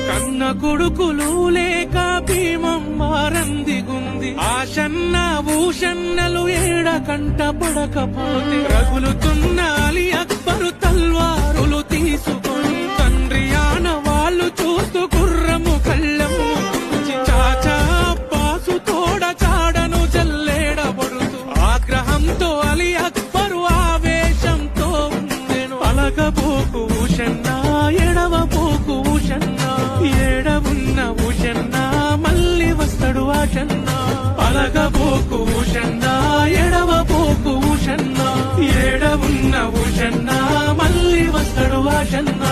కన్న కొడుకులు లేక భీమం మారందిగుంది ఆశన్న భూషన్నలు ఏడ కంట పడకపోతే రగులుతున్న అలీ అక్బరు తల్వారులు తీసుకొని తండ్రి ఆన వాళ్ళు చూస్తూ గుర్రము కళ్ళము చాచా అబ్బాసు తోడ చాడను జల్లేడబడుతూ ఆగ్రహంతో అలీ అక్బరు ఆవేశంతో ఉండెను అలగబోకు ఉషన్నా ఎడవబోకు ఉషన్నా ఏడవున్న ఉషన్నా మళ్ళీ వస్తాడు ఆషన్నా అలగబోకు ఉషన్నా ఎడవబోకు ఉషన్నా ఏడవున్న ఉషన్నా మళ్ళీ వస్తాడు ఆషన్నా